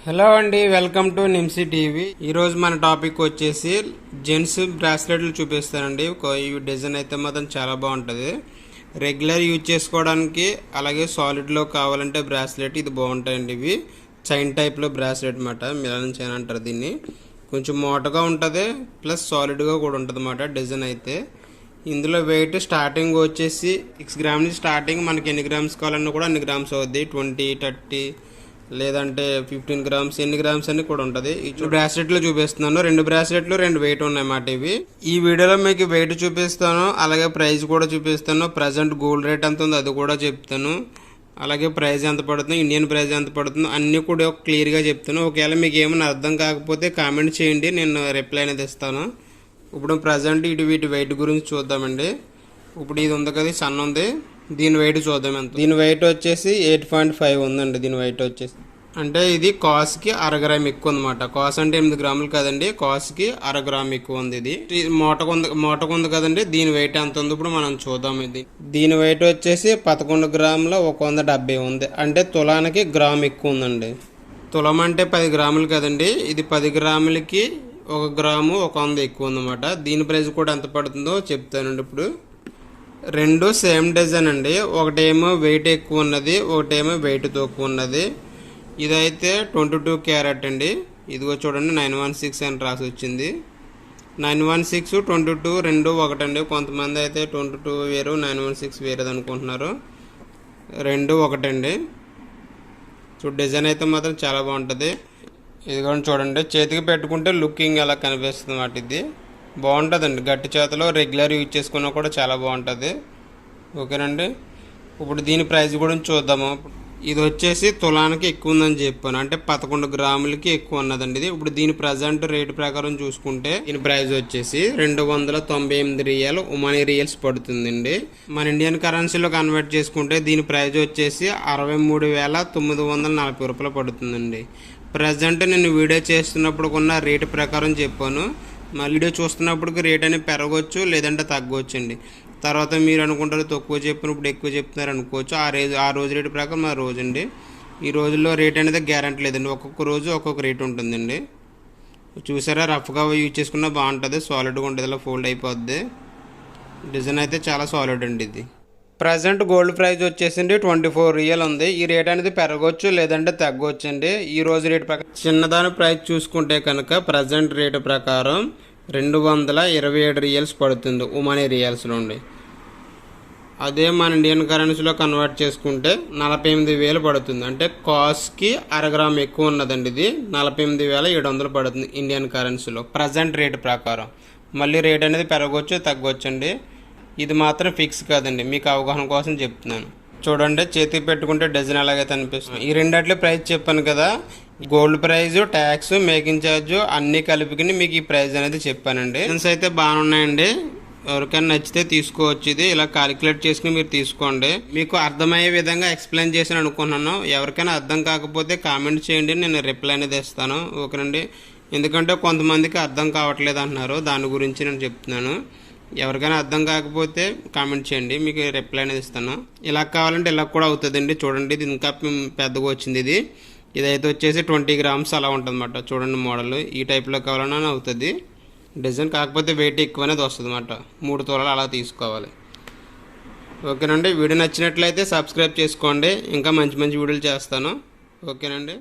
Hello అండి, welcome to నిమ్సీ TV. ఈరోజు మన టాపిక్ వచ్చేసి జెంట్స్ బ్రాస్లెట్లు చూపిస్తానండి. ఈ డిజైన్ అయితే మాత్రం చాలా బాగుంటుంది. రెగ్యులర్ యూజ్ చేసుకోవడానికి, అలాగే సాలిడ్లో కావాలంటే బ్రాస్లెట్ ఇది బాగుంటాయండి. ఇవి చైన్ టైప్లో బ్రాస్లెట్ అన్నమాట. మిలాన్ చైన్ అంటారు దీన్ని. కొంచెం మోటగా ఉంటుంది, ప్లస్ సాలిడ్గా కూడా ఉంటుంది అన్నమాట డిజైన్ అయితే. ఇందులో వెయిట్ స్టార్టింగ్ వచ్చేసి 6 గ్రామ్స్ నుంచి స్టార్టింగ్. మనకి ఎన్ని గ్రామ్స్ కావాలన్నా కూడా అన్ని గ్రామ్స్ అవుద్ది. 20, 30 లేదంటే 15 గ్రామ్స్, ఎన్ని గ్రామ్స్ అని కూడా ఉంటుంది. ఈ బ్రాస్లెట్లు చూపిస్తున్నాను. 2 బ్రాస్లెట్లు 2 వెయిట్ ఉన్నాయన్నమాట ఇవి. ఈ వీడియోలో మీకు వెయిట్ చూపిస్తాను, అలాగే ప్రైస్ కూడా చూపిస్తాను. ప్రజెంట్ గోల్డ్ రేట్ ఎంత ఉందో అది కూడా చెప్తాను. అలాగే ప్రైస్ ఎంత పడుతుందో, ఇండియన్ ప్రైస్ ఎంత పడుతుందో అన్నీ కూడా క్లియర్గా చెప్తాను. ఒకవేళ మీకు ఏమైనా అర్థం కాకపోతే కామెంట్ చేయండి, నేను రిప్లై అనేది ఇస్తాను. ఇప్పుడు ప్రజెంట్ వీటి వెయిట్ గురించి చూద్దామండి. ఇప్పుడు ఇది ఉంది కదా, సన్ ఉంది, దీని వెయిట్ చూద్దాం ఎంత. దీని వెయిట్ వచ్చేసి 8.5 ఉందండి. దీని వెయిట్ వచ్చేసి అంటే ఇది కాస్కి 1/2 గ్రామ్ ఎక్కువ ఉందన్నమాట. కాస్ అంటే 8 గ్రాములు కదండి, కాస్కి 1/2 గ్రామ్ ఎక్కువ ఉంది. ఇది మూటకుంది కదండి. దీని వెయిట్ ఎంత ఉంది ఇప్పుడు మనం చూద్దాం. దీని వెయిట్ వచ్చేసి 11 గ్రాముల 170 ఉంది. అంటే తులానికి గ్రామ్ ఎక్కువ ఉందండి. తులం అంటే 10 గ్రాములు కదండి, ఇది 10 గ్రాములకి 1 గ్రాము 100 ఎక్కువ ఉందన్నమాట. దీని ప్రైస్ కూడా ఎంత పడుతుందో చెప్తానండి. ఇప్పుడు 2 సేమ్ డిజైన్ అండి. ఒకటేమో వెయిట్ ఎక్కువ ఉన్నది, ఒకటేమో వెయిట్ తక్కువ ఉన్నది. ఇదైతే 22 క్యారెట్ అండి. ఇదిగో చూడండి, 916 అని రాసి వచ్చింది. 916, 22 రెండు ఒకటండి. కొంతమంది అయితే 22 వేరు, 916 వేరేది అనుకుంటున్నారు. 2 ఒకటండి. డిజైన్ అయితే మాత్రం చాలా బాగుంటుంది. ఇది కూడా చూడండి, చేతికి పెట్టుకుంటే లుకింగ్ ఎలా కనిపిస్తుంది అన్నమాట. ఇది బాగుంటుందండి. గట్టి చేతలో రెగ్యులర్ యూజ్ చేసుకున్నా కూడా చాలా బాగుంటుంది. ఓకేనండి. ఇప్పుడు దీని ప్రైస్ కూడా చూద్దాము. ఇది వచ్చేసి తులానికి ఎక్కువ ఉందని చెప్పాను, అంటే 11 గ్రాములకి ఎక్కువ ఉన్నదండి ఇది. ఇప్పుడు దీని ప్రజెంట్ రేటు ప్రకారం చూసుకుంటే దీని ప్రైస్ వచ్చేసి 298 రియల్ ఒమానీ రియల్స్ పడుతుందండి. మన ఇండియన్ కరెన్సీలో కన్వర్ట్ చేసుకుంటే దీని ప్రైస్ వచ్చేసి 63,940 రూపాయలు పడుతుందండి. ప్రజెంట్ నేను వీడియో చేస్తున్నప్పుడు కొన్న రేటు ప్రకారం చెప్పాను. మా వీడియో చూస్తున్నప్పటికి రేట్ అనేది పెరగవచ్చు, లేదంటే తగ్గవచ్చు అండి. తర్వాత మీరు అనుకుంటారు తక్కువ చెప్పినప్పుడు ఎక్కువ చెప్తున్నారు అనుకోవచ్చు. ఆ రోజు రేటు ప్రకారం ఆ రోజు అండి. ఈ రోజుల్లో రేట్ అనేది గ్యారంటీ లేదండి. ఒక్కొక్క రోజు ఒక్కొక్క రేట్ ఉంటుందండి. చూసారా, రఫ్గా యూజ్ చేసుకున్నా బాగుంటుంది, సాలిడ్గా ఉంటుంది, ఇలా ఫోల్డ్ అయిపోద్ది. డిజైన్ అయితే చాలా సాలిడ్ అండి. ఇది ప్రజెంట్ గోల్డ్ ప్రైస్ వచ్చేసింది 24 రియల్ ఉంది. ఈ రేట్ అనేది పెరగవచ్చు, లేదంటే తగ్గవచ్చు అండి. ఈ రోజు రేటు ప్రకారం చిన్నదాని ప్రైస్ చూసుకుంటే కనుక ప్రజెంట్ రేటు ప్రకారం 227 రియల్స్ పడుతుంది ఒమానీ రియల్స్ నుండి. అదే మన ఇండియన్ కరెన్సీలో కన్వర్ట్ చేసుకుంటే 48,000 పడుతుంది. అంటే కాస్ట్కి 1/2 గ్రామ్ ఎక్కువ ఉన్నదండి. ఇది 48,700 పడుతుంది ఇండియన్ కరెన్సీలో ప్రజెంట్ రేటు ప్రకారం. మళ్ళీ రేట్ అనేది పెరగవచ్చు, తగ్గవచ్చు అండి. ఇది మాత్రం ఫిక్స్ కాదండి, మీకు అవగాహన కోసం చెప్తున్నాను. చూడండి, చేతికి పెట్టుకుంటే డిజైన్ ఎలాగైతే అనిపిస్తుంది. ఈ రెండిట్లో ప్రైస్ చెప్పాను కదా, gold price, tax, making charge అన్నీ కలిపికి మీకు ఈ ప్రైస్ అనేది చెప్పానండి. డిజైన్స్ అయితే బాగున్నాయండి. ఎవరికైనా నచ్చితే తీసుకోవచ్చు. ఇది ఇలా క్యాలిక్యులేట్ చేసుకుని మీరు తీసుకోండి. మీకు అర్థమయ్యే విధంగా ఎక్స్ప్లెయిన్ చేసి అనుకుంటున్నాను. ఎవరికైనా అర్థం కాకపోతే కామెంట్ చేయండి, నేను రిప్లై అనేది ఇస్తాను. ఓకేనండి. ఎందుకంటే కొంతమందికి అర్థం కావట్లేదు అంటున్నారు, దాని గురించి నేను చెప్తున్నాను. ఎవరికైనా అర్థం కాకపోతే కామెంట్ చేయండి, మీకు రిప్లై అనేది ఇస్తాను. ఇలా కావాలంటే ఇలా కూడా అవుతుందండి. చూడండి, ఇది ఇంకా పెద్దగా వచ్చింది. ఇదైతే వచ్చేసి 20 గ్రామ్స్ అలా ఉంటుంది అన్నమాట. చూడండి, మోడల్ ఈ టైప్లో కావాలన్నా అవుతుంది డిజైన్. కాకపోతే వెయిట్ ఎక్కువ అనేది వస్తుంది అన్నమాట. 3 తులాలు అలా తీసుకోవాలి. ఓకేనండి. వీడియో నచ్చినట్లయితే సబ్స్క్రైబ్ చేసుకోండి, ఇంకా మంచి మంచి వీడియోలు చేస్తాను. ఓకేనండి.